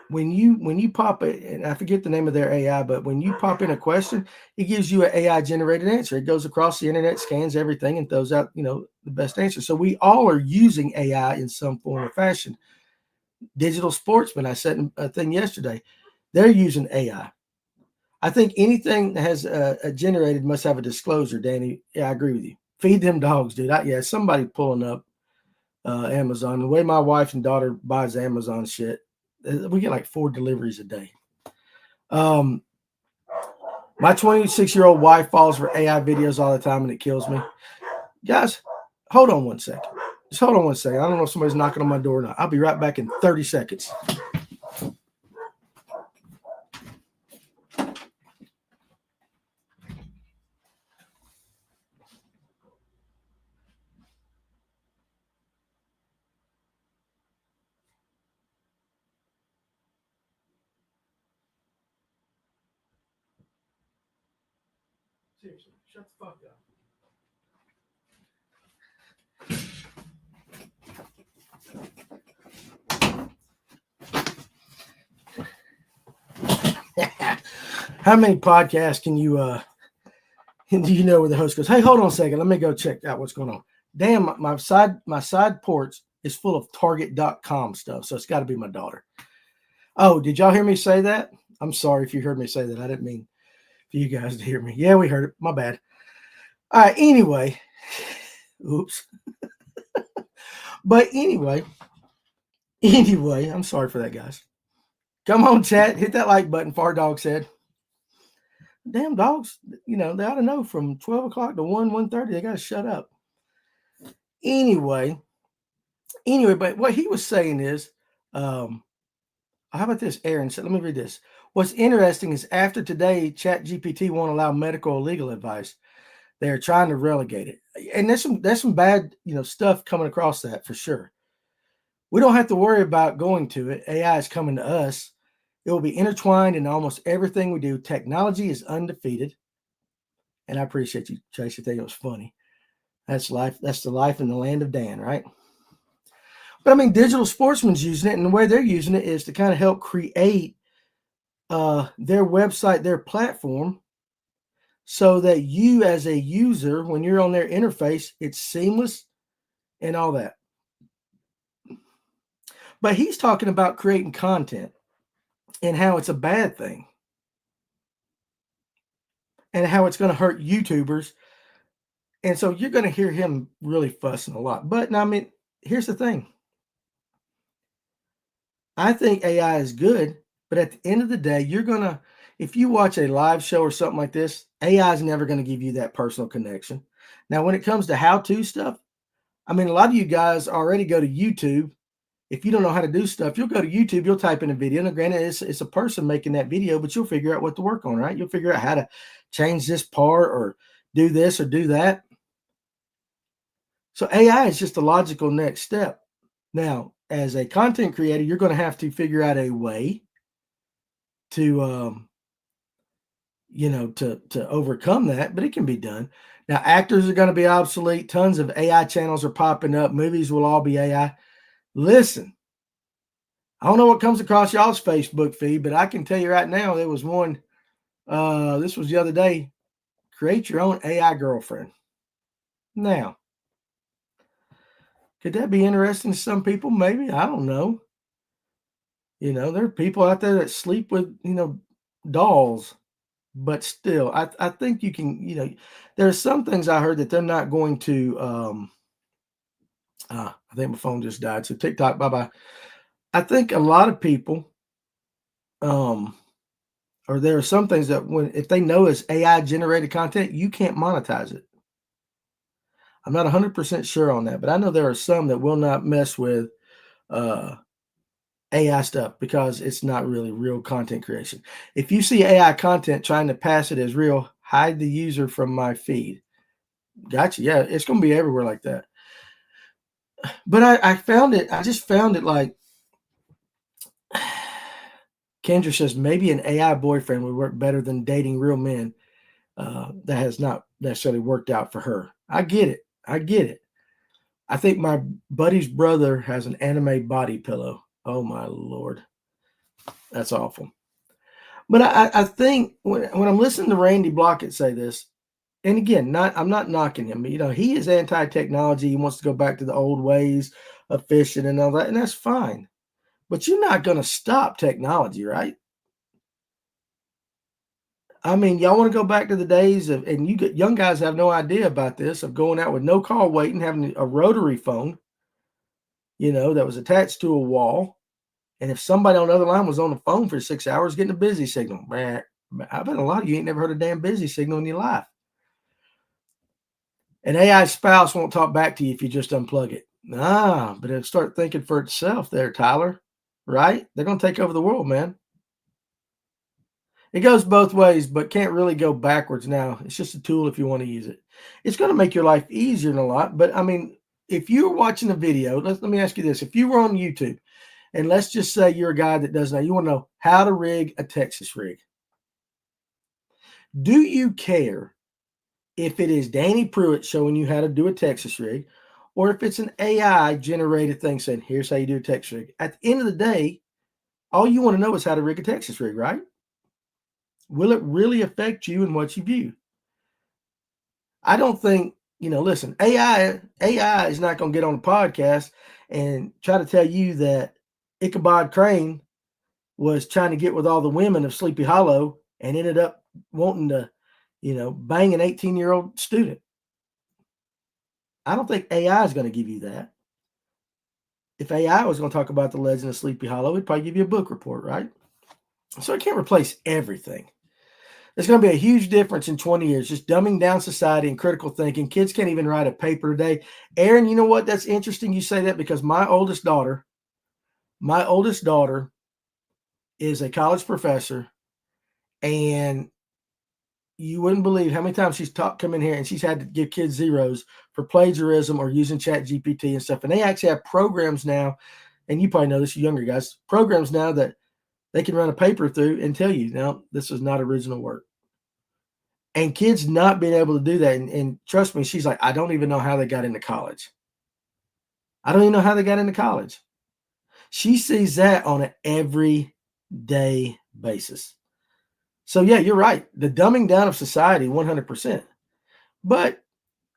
When you pop it, and I forget the name of their AI, but when you pop in a question, it gives you an AI generated answer. It goes across the internet, scans everything, and throws out, the best answer. So we all are using AI in some form or fashion. Digital Sportsman, I said a thing yesterday, they're using AI. I think anything that has a generated must have a disclosure, Danny. Yeah, I agree with you. Feed them dogs, dude. Somebody pulling up Amazon. The way my wife and daughter buys Amazon shit, we get like 4 deliveries a day. My 26-year-old wife falls for AI videos all the time, and it kills me. Guys, hold on one second. Just hold on one second. I don't know if somebody's knocking on my door or not. I'll be right back in 30 seconds. Seriously, shut the fuck up. How many podcasts can you do you know where the host goes, hey, hold on a second, let me go check out what's going on. Damn, my side porch is full of target.com stuff, so it's got to be my daughter. Oh, did y'all hear me say that? I'm sorry if you heard me say that. I didn't mean for you guys to hear me. Yeah, we heard it. My bad. All right, anyway. Oops. But anyway, I'm sorry for that, guys. Come on, chat. Hit that like button, Far Dog said. Damn dogs, they ought to know from 12 o'clock to 1:30, they got to shut up. Anyway, but what he was saying is, how about this, Aaron said, let me read this. What's interesting is after today, ChatGPT won't allow medical or legal advice. They're trying to relegate it. And there's some bad, stuff coming across that for sure. We don't have to worry about going to it. AI is coming to us. It will be intertwined in almost everything we do. Technology is undefeated. And I appreciate you, Chase. You think it was funny. That's life. That's the life in the land of Dan, right? But I mean, Digital Sportsman's using it, and the way they're using it is to kind of help create their website, their platform, so that you as a user, when you're on their interface, it's seamless and all that. But he's talking about creating content and how it's a bad thing and how it's going to hurt YouTubers. And so you're going to hear him really fussing a lot. But I mean, here's the thing. I think AI is good, but at the end of the day, if you watch a live show or something like this, AI is never going to give you that personal connection. Now, when it comes to how-to stuff, I mean, a lot of you guys already go to YouTube. If you don't know how to do stuff, you'll go to YouTube, you'll type in a video. Now, granted, it's a person making that video, but you'll figure out what to work on, right? You'll figure out how to change this part or do this or do that. So AI is just a logical next step. Now, as a content creator, you're going to have to figure out a way to, to overcome that, but it can be done. Now, actors are going to be obsolete. Tons of AI channels are popping up. Movies will all be AI. Listen, I don't know what comes across y'all's Facebook feed, but I can tell you right now, there was one, this was the other day, create your own AI girlfriend. Now, could that be interesting to some people? Maybe. I don't know. There are people out there that sleep with, dolls, but still, I think you can, there are some things I heard that they're not going to, I think my phone just died. So TikTok, bye-bye. I think a lot of people, or there are some things that if they know it's AI generated content, you can't monetize it. I'm not 100% sure on that, but I know there are some that will not mess with AI stuff because it's not really real content creation. If you see AI content trying to pass it as real, hide the user from my feed. Gotcha. Yeah, it's going to be everywhere like that. But I just found it like, Kendra says maybe an AI boyfriend would work better than dating real men. That has not necessarily worked out for her. I get it. I think my buddy's brother has an anime body pillow. Oh my Lord. That's awful. But I think when I'm listening to Randy Blauket say this, and again, I'm not knocking him, but he is anti-technology. He wants to go back to the old ways of fishing and all that, and that's fine. But you're not going to stop technology, right? I mean, y'all want to go back to the days of, and young guys have no idea about this, of going out with no call waiting, having a rotary phone, that was attached to a wall. And if somebody on the other line was on the phone for 6 hours, getting a busy signal, I bet a lot of you ain't never heard a damn busy signal in your life. An AI spouse won't talk back to you if you just unplug it. But it'll start thinking for itself there, Tyler. Right? They're going to take over the world, man. It goes both ways, but can't really go backwards now. It's just a tool if you want to use it. It's going to make your life easier in a lot. But I mean, if you're watching a video, let me ask you this. If you were on YouTube, and let's just say you're a guy that doesn't know, you want to know how to rig a Texas rig. Do you care if it is Danny Pruitt showing you how to do a Texas rig, or if it's an AI generated thing saying, here's how you do a Texas rig? At the end of the day, all you want to know is how to rig a Texas rig, right? Will it really affect you and what you view? I don't think, listen, AI is not going to get on a podcast and try to tell you that Ichabod Crane was trying to get with all the women of Sleepy Hollow and ended up wanting to, bang an 18-year-old student. I don't think AI is going to give you that. If AI was going to talk about the legend of Sleepy Hollow, it'd probably give you a book report, right? So it can't replace everything. There's going to be a huge difference in 20 years, just dumbing down society and critical thinking. Kids can't even write a paper today. Aaron, you know what? That's interesting you say that, because my oldest daughter is a college professor, and you wouldn't believe how many times she's come in here and she's had to give kids zeros for plagiarism or using Chat GPT and stuff. And they actually have programs now, and you probably know this, you younger guys, programs now that they can run a paper through and tell you, now, this is not original work. And kids not being able to do that. And trust me, she's like, I don't even know how they got into college. I don't even know how they got into college. She sees that on an everyday basis. So, yeah, you're right. The dumbing down of society, 100%. But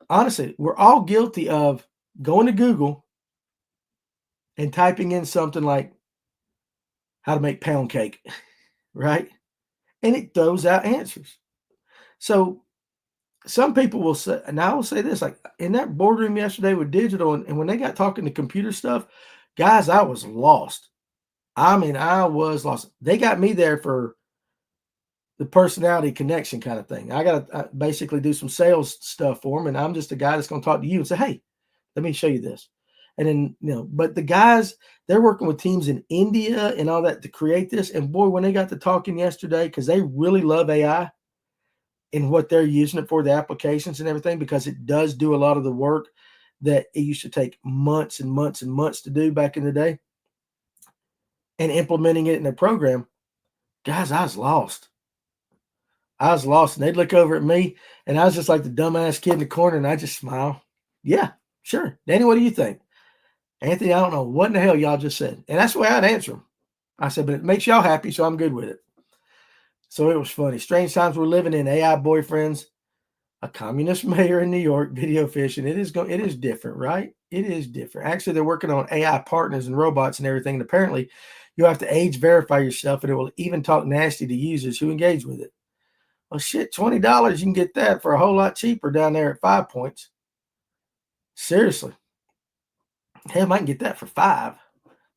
honestly, we're all guilty of going to Google and typing in something like how to make pound cake, right? And it throws out answers. So some people will say, and I will say this, like in that boardroom yesterday with digital, and when they got talking to computer stuff, guys, I was lost. I mean, I was lost. They got me there for the personality connection kind of thing. I got to basically do some sales stuff for them, and I'm just a guy that's going to talk to you and say, hey, let me show you this. And then, but the guys, they're working with teams in India and all that to create this. And boy, when they got to talking yesterday, because they really love AI and what they're using it for, the applications and everything, because it does do a lot of the work that it used to take months and months and months to do back in the day, and implementing it in a program. Guys, I was lost. And they'd look over at me, and I was just like the dumbass kid in the corner, and I just smile. Yeah, sure. Danny, what do you think? Anthony, I don't know what in the hell y'all just said. And that's the way I'd answer them. I said, but it makes y'all happy, so I'm good with it. So it was funny. Strange times we're living in. AI boyfriends, a communist mayor in New York, video fishing. It is different, right? It is different. Actually, they're working on AI partners and robots and everything. And apparently, you have to age verify yourself, and it will even talk nasty to users who engage with it. Well, shit, $20, you can get that for a whole lot cheaper down there at 5 Points. Seriously. Hell, I can get that for $5.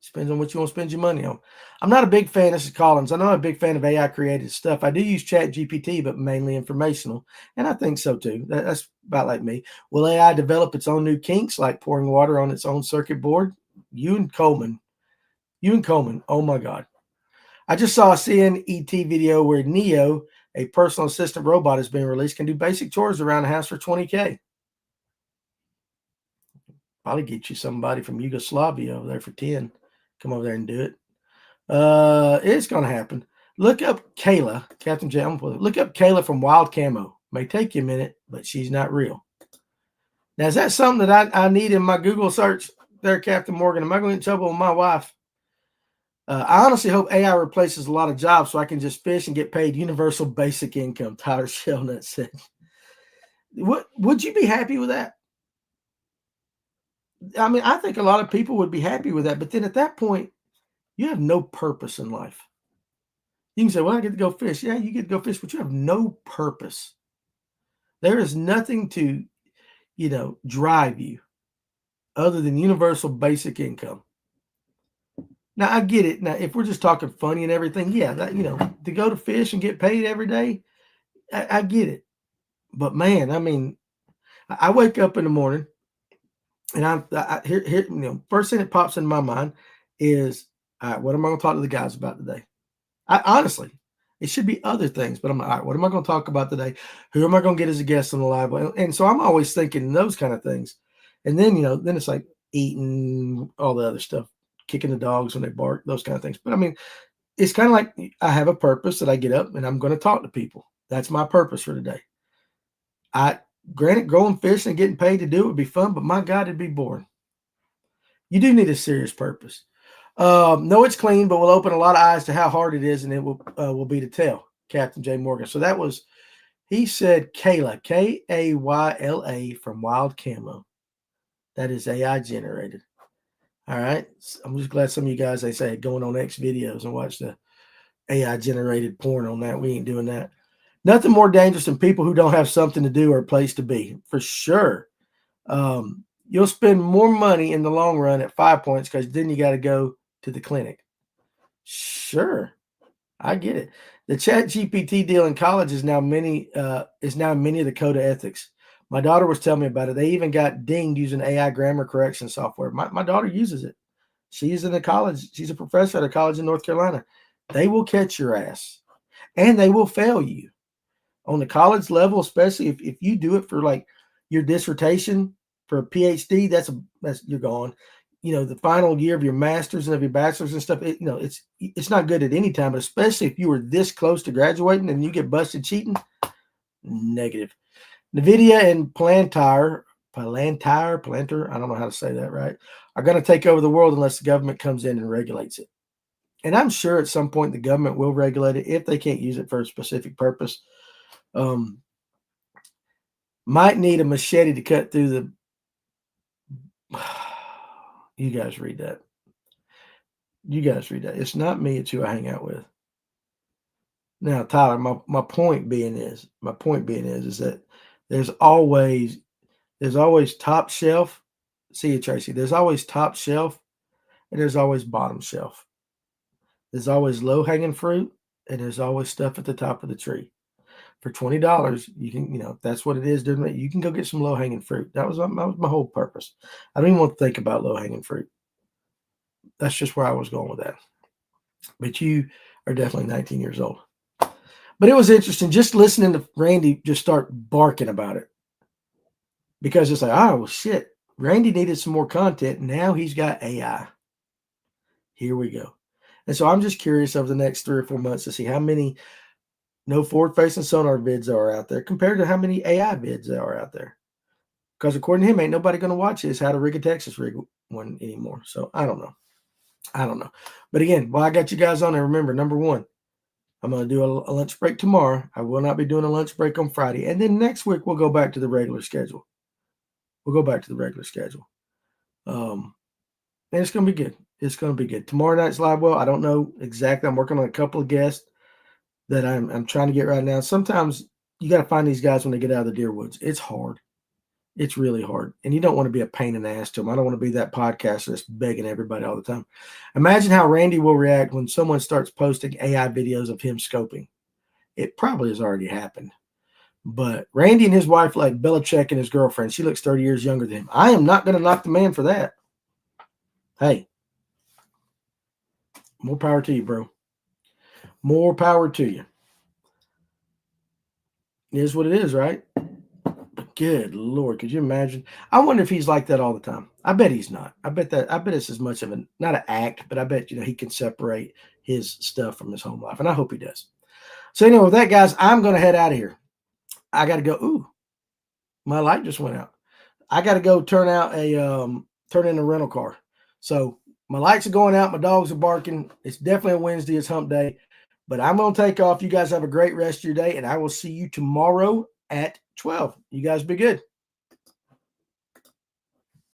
Depends on what you want to spend your money on. I'm not a big fan. This is Collins. I'm not a big fan of AI created stuff. I do use Chat GPT, but mainly informational. And I think so too. That's about like me. Will AI develop its own new kinks, like pouring water on its own circuit board? You and Coleman. Oh my God. I just saw a CNET video where Neo, a personal assistant robot, is being released, can do basic chores around the house for $20K. Probably get you somebody from Yugoslavia over there for 10. Come over there and do it. It's going to happen. Look up Kayla, Captain J. Look up Kayla from Wild Camo. May take you a minute, but she's not real. Now, is that something that I need in my Google search there, Captain Morgan? Am I going to get in trouble with my wife? I honestly hope AI replaces a lot of jobs so I can just fish and get paid universal basic income, Tyler Shellnut said. Would you be happy with that? I mean, I think a lot of people would be happy with that, but then at that point, you have no purpose in life. You can say, well, I get to go fish. Yeah, you get to go fish, but you have no purpose. There is nothing to, drive you other than universal basic income. Now, I get it. Now, if we're just talking funny and everything, yeah, that, to go to fish and get paid every day, I get it. But man, I mean, I wake up in the morning and here, first thing that pops in my mind is, all right, what am I going to talk to the guys about today? Honestly, it should be other things, but I'm like, all right, what am I going to talk about today? Who am I going to get as a guest on the live? And so I'm always thinking those kind of things. And then, then it's like eating all the other stuff, kicking the dogs when they bark, those kind of things. But I mean, it's kind of like I have a purpose that I get up and I'm going to talk to people. That's my purpose for today. Granted, going fishing and getting paid to do it would be fun, but my God, it'd be boring. You do need a serious purpose. No, it's clean, but will open a lot of eyes to how hard it is, and it will be to tell. Captain J. Morgan. So that was, he said Kayla, Kayla from Wild Camo. That is AI generated. All right. I'm just glad some of you guys, they say, going on X videos and watch the AI generated porn on that. We ain't doing that. Nothing more dangerous than people who don't have something to do or a place to be, for sure. You'll spend more money in the long run at 5 points because then you got to go to the clinic. Sure, I get it. The Chat GPT deal in college is now many of the code of ethics. My daughter was telling me about it. They even got dinged using AI grammar correction software. My daughter uses it. She's in a college. She's a professor at a college in North Carolina. They will catch your ass, and they will fail you on the college level, especially if you do it for like your dissertation for a PhD. That's you're gone. The final year of your master's and of your bachelor's and stuff. It's not good at any time, but especially if you were this close to graduating and you get busted cheating. Negative. NVIDIA and Palantir, I don't know how to say that right, are going to take over the world unless the government comes in and regulates it. And I'm sure at some point the government will regulate it if they can't use it for a specific purpose. Might need a machete to cut through the. You guys read that. It's not me, it's who I hang out with. Now, Tyler, my point being is that there's always top shelf. See you, Tracy. There's always top shelf and there's always bottom shelf. There's always low hanging fruit and there's always stuff at the top of the tree. For $20, you can, if that's what it is, you can go get some low hanging fruit. That was my whole purpose. I don't even want to think about low hanging fruit. That's just where I was going with that. But you are definitely 19 years old. But it was interesting just listening to Randy just start barking about it. Because it's like, oh, shit. Randy needed some more content. Now he's got AI. Here we go. And so I'm just curious over the next 3 or 4 months to see how many no forward-facing sonar vids are out there compared to how many AI vids there are out there. Because according to him, ain't nobody going to watch his How to Rig a Texas Rig one anymore. So I don't know. But again, while I got you guys on there, remember, number one, I'm going to do a lunch break tomorrow. I will not be doing a lunch break on Friday. And then next week, we'll go back to the regular schedule. And it's going to be good. It's going to be good. Tomorrow night's Livewell. I don't know exactly. I'm working on a couple of guests that I'm trying to get right now. Sometimes you got to find these guys when they get out of the deer woods. It's hard. It's really hard. And you don't want to be a pain in the ass to them. I don't want to be that podcaster that's begging everybody all the time. Imagine how Randy will react when someone starts posting AI videos of him scoping. It probably has already happened. But Randy and his wife like Belichick and his girlfriend. She looks 30 years younger than him. I am not going to knock the man for that. Hey, more power to you, bro. More power to you. It is what it is, right? But good Lord, could you imagine? I wonder if he's like that all the time. I bet he's not. I bet it's as much of not an act, but I bet, he can separate his stuff from his home life. And I hope he does. So anyway, with that, guys, I'm going to head out of here. I got to go. Ooh, my light just went out. I got to go turn in a rental car. So my lights are going out. My dogs are barking. It's definitely a Wednesday. It's hump day. But I'm going to take off. You guys have a great rest of your day, and I will see you tomorrow at 12. You guys be good.